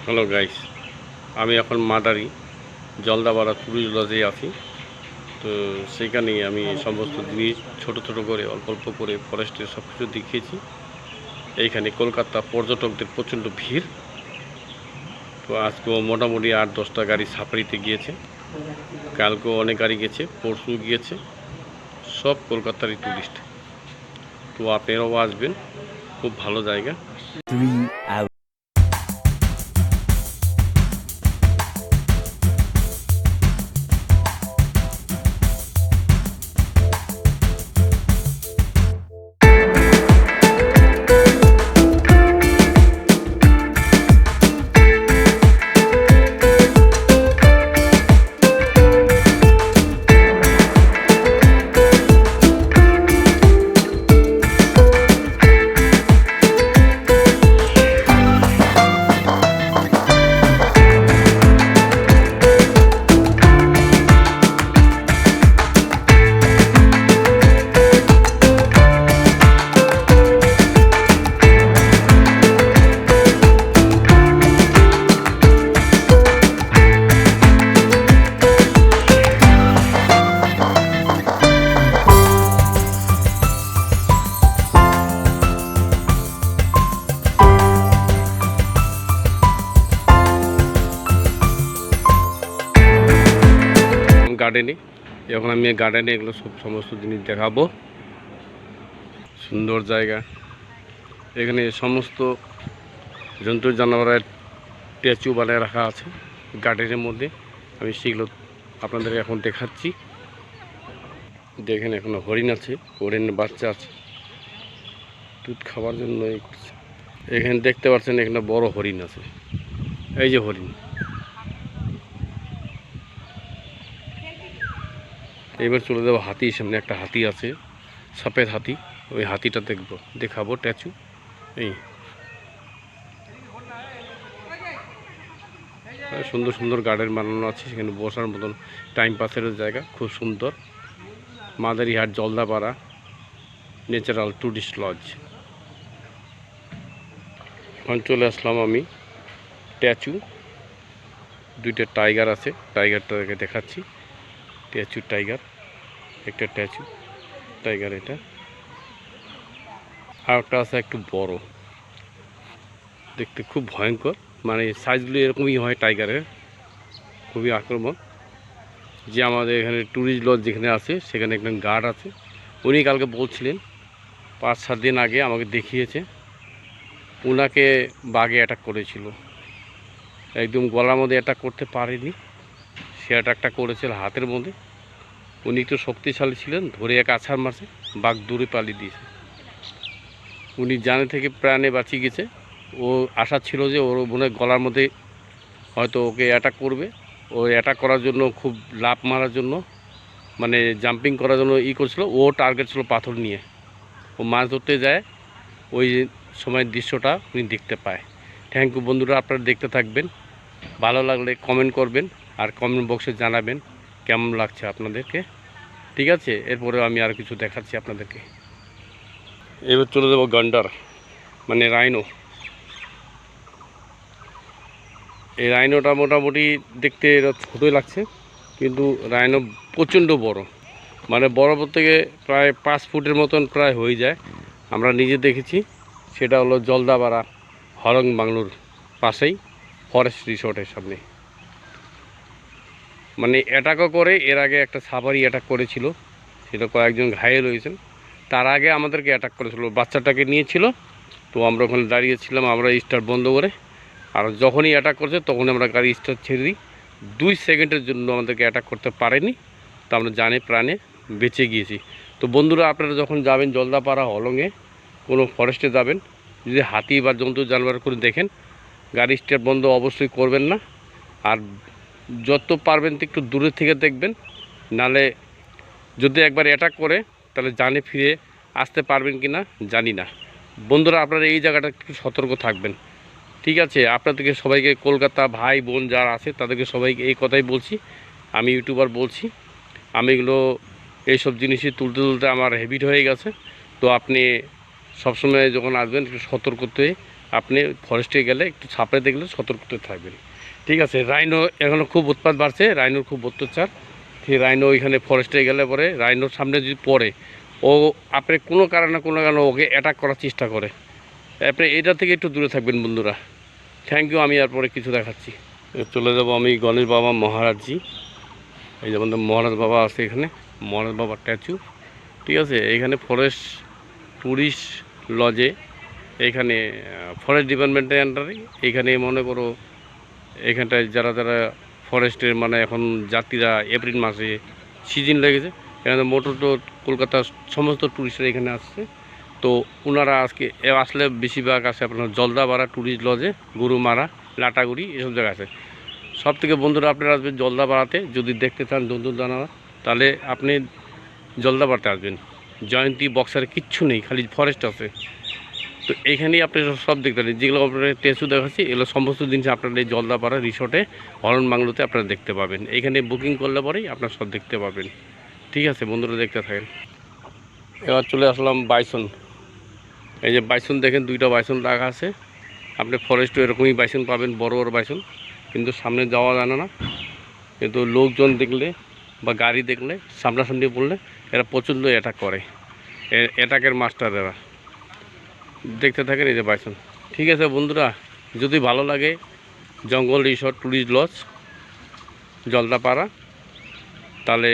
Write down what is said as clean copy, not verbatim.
Hello guys, আমি এখন মাদারি Jaldapara tourist লজে আছি। তো সেইখানেই আমি সমস্ত জিনিস ছোট ছোট করে অল্প অল্প করে ফরেস্টের সব কিছু দেখিয়েছি। এইখানে কলকাতা পর্যটকদের প্রচণ্ড ভিড়। তো আজকেও মোটামুটি 8-10টা গাড়ি সাফারিতে গিয়েছে, কালকেও অনেক গাড়ি গেছে, পরশু গিয়েছে। সব কলকাতারই ট্যুরিস্ট। তো আপনারাও আসবেন, খুব ভালো জায়গা। গার্ডেনে এখন আমি গার্ডেনে এগুলো সমস্ত জিনিস দেখাবো। সুন্দর জায়গা, এখানে সমস্ত জন্তু জানোয়ারের স্ট্যাচু বানিয়ে রাখা আছে গার্ডেনের মধ্যে। আমি সেগুলো আপনাদের এখন দেখাচ্ছি। দেখেন এখনো হরিণ আছে, হরিণের বাচ্চা আছে, দুধ খাবার জন্য এখানে দেখতে পাচ্ছেন এখানে বড় হরিণ আছে। এই যে হরিণ। এবার চলে যাবো হাতির সামনে। একটা হাতি আছে, সফেদ হাতি। ওই হাতিটা দেখাবো স্ট্যাচু। এই সুন্দর সুন্দর গার্ডেন বানানো আছে, সেখানে বসার মতন টাইম পাসের জায়গা খুব সুন্দর। Madarihat Jaldapara natural tourist lodge. এখন চলে আসলাম আমি স্ট্যাচু। দুইটা টাইগার আছে, টাইগারটাকে দেখাচ্ছি। স্ট্যাচু টাইগার, একটা স্ট্যাচু টাইগার এটা। আর একটা আছে একটু বড়, দেখতে খুব ভয়ঙ্কর, মানে সাইজগুলো এরকমই হয় টাইগারের, খুবই আক্রমণ। যে আমাদের এখানে ট্যুরিস্ট লজ যেখানে আছে সেখানে একজন গার্ড আছে, উনি কালকে বলছিলেন 5-7 দিন আগে আমাকে দেখিয়েছে উনাকে বাঘে অ্যাটাক করেছিল। একদম গলার মধ্যে অ্যাটাক করতে পারেনি, সে অ্যাটাকটা করেছিল হাতের মধ্যে। উনি একটু শক্তিশালী ছিলেন, ধরে এক আছাড় মারছে, বাঘ দূরে পালিয়ে দিয়েছে। উনি জানে থেকে প্রাণে বাঁচিয়ে গেছে। ও আশা ছিল যে ওর মনে গলার মধ্যে হয়তো ওকে অ্যাটাক করবে। ও অ্যাটাক করার জন্য, খুব লাফ মারার জন্য, মানে জাম্পিং করার জন্য করছিল। ও টার্গেট ছিল পাথর নিয়ে। ও মাছ ধরতে যায়, ওই সময়ের দৃশ্যটা উনি দেখতে পায়। থ্যাংক ইউ বন্ধুরা, আপনারা দেখতে থাকবেন। ভালো লাগলে কমেন্ট করবেন আর কমেন্ট বক্সে জানাবেন কেমন লাগছে আপনাদেরকে। ঠিক আছে, এরপরে আমি আর কিছু দেখাচ্ছি আপনাদেরকে। এবার চলে যাবো গন্ডার, মানে রাইনো। এই রাইনোটা মোটামুটি দেখতে ছোটোই লাগছে, কিন্তু রাইনো প্রচণ্ড বড়, মানে বড় থেকে প্রায় 5 ফুটের মতন প্রায় হয়ে যায়। আমরা নিজে দেখেছি। সেটা হলো জলদাপাড়া হরং বাংলোর পাশেই ফরেস্ট রিসোর্টের সামনে। মানে অ্যাটাকও করে, এর আগে একটা সাফারি অ্যাটাক করেছিল, সেটা কয়েকজন ঘায়েল হয়েছেন। তার আগে আমাদেরকে অ্যাটাক করেছিল, বাচ্চাটাকে নিয়েছিল। তো আমরা ওখানে দাঁড়িয়েছিলাম, আমরা স্টার্ট বন্ধ করে। আর যখনই অ্যাটাক করছে তখনই আমরা গাড়ি স্টার্ট ছেড়ে দিই। 2 সেকেন্ডের জন্য আমাদেরকে অ্যাটাক করতে পারেনি। তো আমরা জানে প্রাণে বেঁচে গিয়েছি। তো বন্ধুরা, আপনারা যখন যাবেন জলদাপাড়া হলংয়ে, কোনো ফরেস্টে যাবেন, যদি হাতি বা জন্তু জানোয়ার করে দেখেন, গাড়ি স্টার্ট বন্ধ অবশ্যই করবেন না। আর যত পারবেন তো একটু দূরে থেকে দেখবেন, নালে যদি একবার অ্যাটাক করে তাহলে জানে ফিরে আসতে পারবেন কি না জানি না। বন্ধুরা, আপনারা এই জায়গাটা একটু সতর্ক থাকবেন। ঠিক আছে, আপনাদেরকে সবাইকে, কলকাতা ভাই বোন যারা আছে তাদেরকে সবাইকে এই কথাই বলছি। আমি ইউটিউবার বলছি, আমি এগুলো এইসব জিনিসই তুলতে তুলতে আমার হ্যাবিট হয়ে গেছে। তো আপনি সবসময় যখন আসবেন একটু সতর্ক হয়ে আপনি ফরেস্টে গেলে একটু ছাপড়ে দেখলে সতর্কতা থাকবেন। ঠিক আছে, রাইনো এখনও খুব উৎপাত বাড়ছে, রাইনোর খুব অত্যাচার। ঠিক, রাইনো ওইখানে ফরেস্টে গেলে পরে রাইনোর সামনে যদি পড়ে, ও আপনি কোনো কারণে ওকে অ্যাটাক করার চেষ্টা করে। আপনি এটা থেকে একটু দূরে থাকবেন বন্ধুরা। Thank you. আমি এরপরে কিছু দেখাচ্ছি। চলে যাব আমি গণেশ বাবা মহারাজজি। এই যেমন মহারাজ বাবা আছে এখানে, মহারাজ বাবার স্ট্যাচু। ঠিক আছে, এখানে ফরেস্ট ট্যুরিস্ট লজে, এখানে ফরেস্ট ডিপার্টমেন্টের আন্ডারে, এখানে মনে করো এখানটায় যারা যারা ফরেস্টের মানে এখন যাত্রীরা এপ্রিল মাসে সিজন লেগেছে, এখানে মোটর তো কলকাতার সমস্ত ট্যুরিস্টরা এখানে আসছে। তো ওনারা আজকে আসলে বেশিরভাগ আছে আপনার জলদাপাড়া ট্যুরিস্ট লজে, গরুমারা, লাটাগুড়ি এসব জায়গা আছে। সব থেকে বন্ধুরা আপনারা আসবেন জলদাপাড়াতে, যদি দেখতে চান জন্তু জানোয়ার তাহলে আপনি জলদাপাড়াতে আসবেন। জয়ন্তী বক্সারে কিচ্ছু নেই, খালি ফরেস্ট আছে। তো এইখানেই আপনি সব দেখতে পারেন, যেগুলো আপনার স্ট্যাচু দেখাচ্ছি এগুলো সমস্ত জিনিস আপনার এই জলদাপাড়া রিসোর্টে হরন বাংলোতে আপনারা দেখতে পাবেন। এইখানে বুকিং করলে পরেই আপনারা সব দেখতে পাবেন। ঠিক আছে বন্ধুরা, দেখতে থাকেন। এবার চলে আসলাম বাইসন। এই যে বাইসন দেখেন, দুইটা বাইসন রাখা আছে। আপনি ফরেস্টে এরকমই বাইসন পাবেন, বড় বড় বাইসন, কিন্তু সামনে যাওয়া জানে না। কিন্তু লোকজন দেখলে বা গাড়ি দেখলে সামনাসামনি পড়লে এরা প্রচণ্ড অ্যাটাক করে, অ্যাটাকের মাস্টার এরা। দেখতে থাকেন এই যে বাইসন। ঠিক আছে বন্ধুরা, যদি ভালো লাগে জঙ্গল রিসোর্ট ট্যুরিস্ট লজ জলদাপাড়া, তাহলে